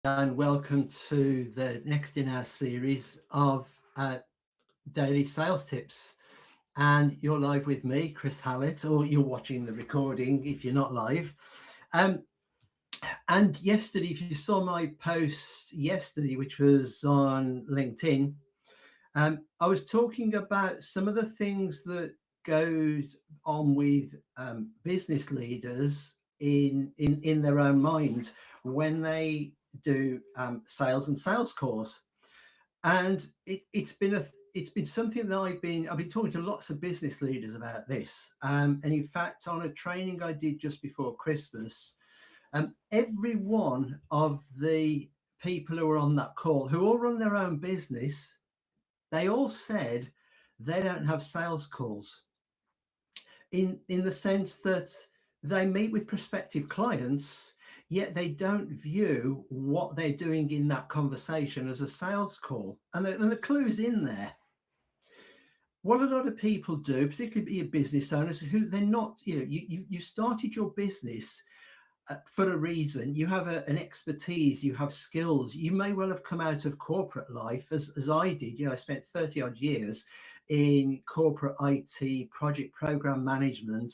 and welcome to the next in our series of daily sales tips. And you're live with me, Chris Hallett, or you're watching the recording if you're not live. Um, and yesterday, if you saw my post yesterday, which was on LinkedIn, I was talking about some of the things that goes on with business leaders in their own mind when they do sales and sales calls. And it's been something that I've been talking to lots of business leaders about this. And in fact, on a training I did just before Christmas, every one of the people who were on that call, who all run their own business, they all said they don't have sales calls in the sense that they meet with prospective clients, yet they don't view what they're doing in that conversation as a sales call. And the clue's in there. What a lot of people do, particularly your business owners, who they're not, you started your business for a reason. You have an expertise, you have skills. You may well have come out of corporate life as I did. I spent 30 odd years in corporate IT, project program management,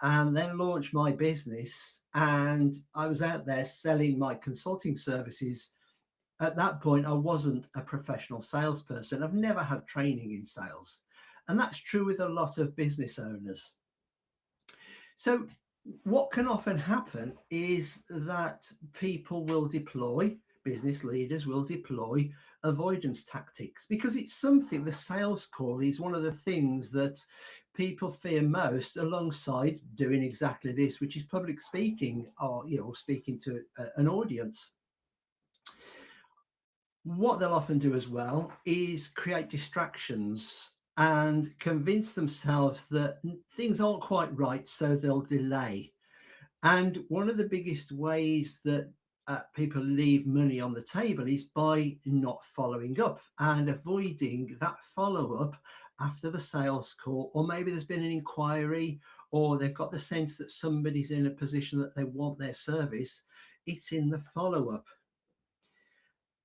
and then launched my business. And I was out there selling my consulting services. At that point, I wasn't a professional salesperson. I've never had training in sales. And that's true with a lot of business owners. So, what can often happen is that people will deploy, business leaders will deploy avoidance tactics because it's something, the sales call is one of the things that people fear most, alongside doing exactly this, which is public speaking, or speaking to an audience. What they'll often do as well is create distractions and convince themselves that things aren't quite right, so they'll delay. And one of the biggest ways that people leave money on the table is by not following up and avoiding that follow up after the sales call, or maybe there's been an inquiry, or they've got the sense that somebody's in a position that they want their service. It's in the follow up.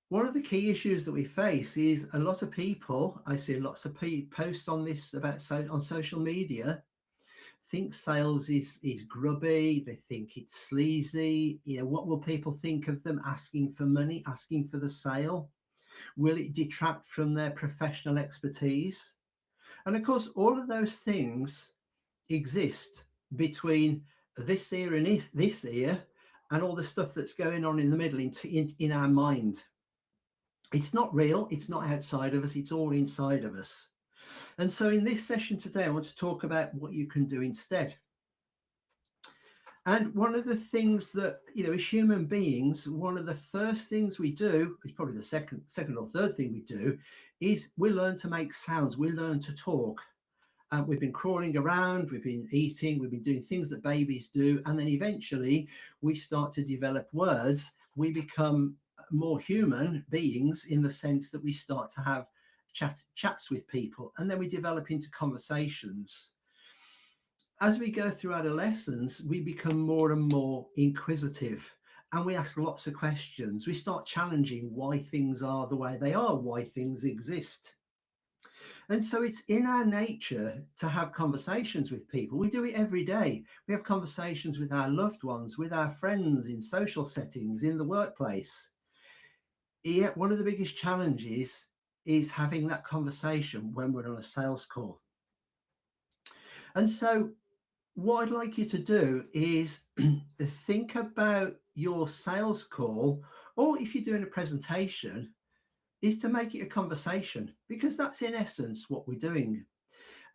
One of the key issues that we face is a lot of people, I see lots of posts on this about on social media, think sales is grubby. They think it's sleazy. What will people think of them asking for money, asking for the sale? Will it detract from their professional expertise? And of course, all of those things exist between this ear and this ear, and all the stuff that's going on in the middle in our mind. It's not real. It's not outside of us. It's all inside of us. And so in this session today, I want to talk about what you can do instead. And one of the things that, as human beings, one of the first things we do, is probably the second or third thing we do, is we learn to make sounds. We learn to talk. We've been crawling around, we've been eating, we've been doing things that babies do. And then eventually we start to develop words. We become more human beings in the sense that we start to have chats with people. And then we develop into conversations. As we go through adolescence, we become more and more inquisitive, and we ask lots of questions. We start challenging why things are the way they are, why things exist. And so it's in our nature to have conversations with people. We do it every day. We have conversations with our loved ones, with our friends, in social settings, in the workplace. Yet one of the biggest challenges is having that conversation when we're on a sales call. And so what I'd like you to do is think about your sales call, or if you're doing a presentation, is to make it a conversation, because that's in essence what we're doing.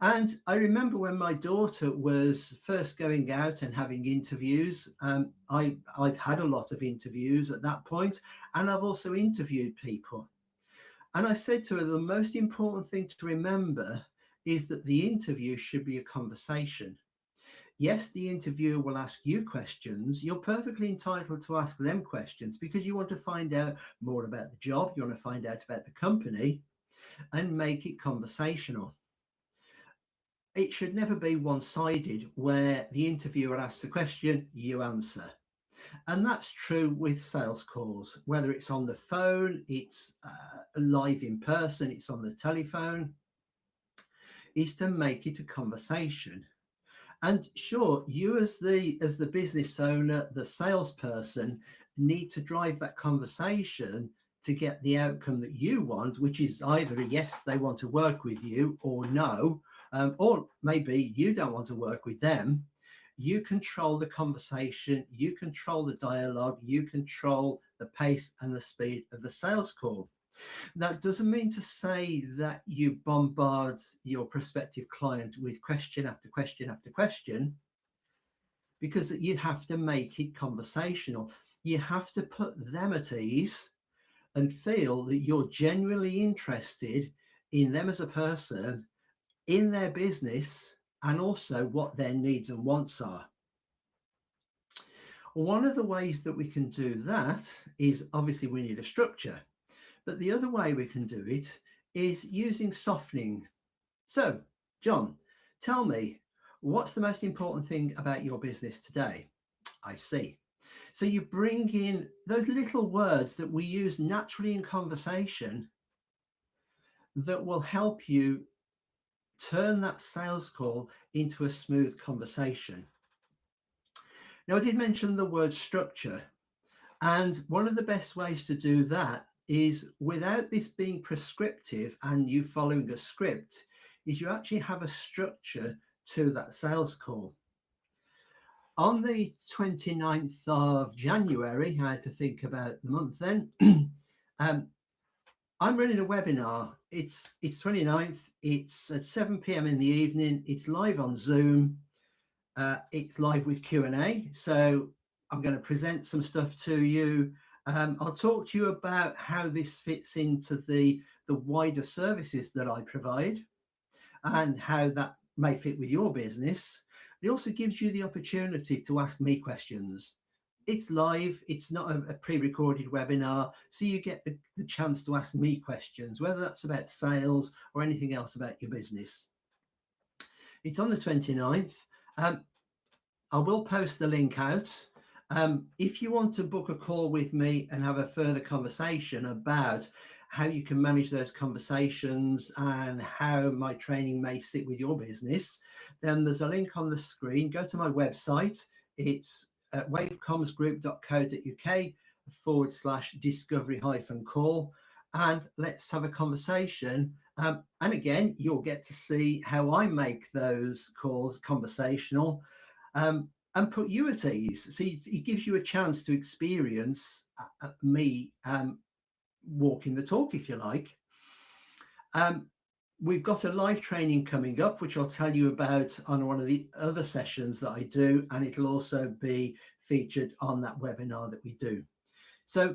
And I remember when my daughter was first going out and having interviews, I've had a lot of interviews at that point, and I've also interviewed people. And I said to her, the most important thing to remember is that the interview should be a conversation. Yes, the interviewer will ask you questions. You're perfectly entitled to ask them questions because you want to find out more about the job. You want to find out about the company and make it conversational. It should never be one-sided where the interviewer asks a question, you answer. And that's true with sales calls, whether it's on the phone, it's live in person, it's on the telephone, is to make it a conversation. And sure, you as the business owner, the salesperson, need to drive that conversation to get the outcome that you want, which is either a yes, they want to work with you, or no, or maybe you don't want to work with them. You control the conversation, you control the dialogue, you control the pace and the speed of the sales call. That doesn't mean to say that you bombard your prospective client with question after question after question, because you have to make it conversational. You have to put them at ease and feel that you're genuinely interested in them as a person, in their business, and also what their needs and wants are. One of the ways that we can do that is, obviously we need a structure. But the other way we can do it is using softening. So, John, tell me, what's the most important thing about your business today? I see. So you bring in those little words that we use naturally in conversation that will help you turn that sales call into a smooth conversation. Now, I did mention the word structure, and one of the best ways to do that is, without this being prescriptive and you following a script, is you actually have a structure to that sales call. On the 29th of January, I had to think about the month then, I'm running a webinar. It's 29th, it's at 7 p.m. in the evening, it's live on Zoom, it's live with Q&A. So I'm going to present some stuff to you. I'll talk to you about how this fits into the wider services that I provide and how that may fit with your business. It also gives you the opportunity to ask me questions. It's live, it's not a pre-recorded webinar, so you get the chance to ask me questions, whether that's about sales or anything else about your business. It's on the 29th. I will post the link out. If you want to book a call with me and have a further conversation about how you can manage those conversations and how my training may sit with your business, then there's a link on the screen. Go to my website. It's at wavecomsgroup.co.uk/discovery-call, and let's have a conversation. And again, you'll get to see how I make those calls conversational, and put you at ease. So it gives you a chance to experience me walking the talk, if you like. We've got a live training coming up, which I'll tell you about on one of the other sessions that I do, and it'll also be featured on that webinar that we do. So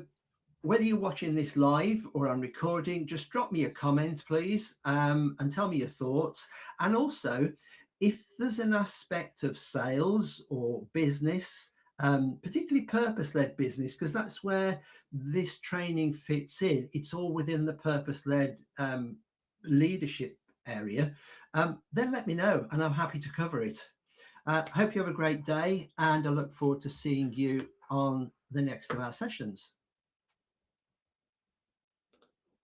whether you're watching this live or on recording, just drop me a comment, please, and tell me your thoughts. And also, if there's an aspect of sales or business, particularly purpose-led business, because that's where this training fits in, it's all within the purpose-led leadership area, then let me know and I'm happy to cover it. I hope you have a great day, and I look forward to seeing you on the next of our sessions.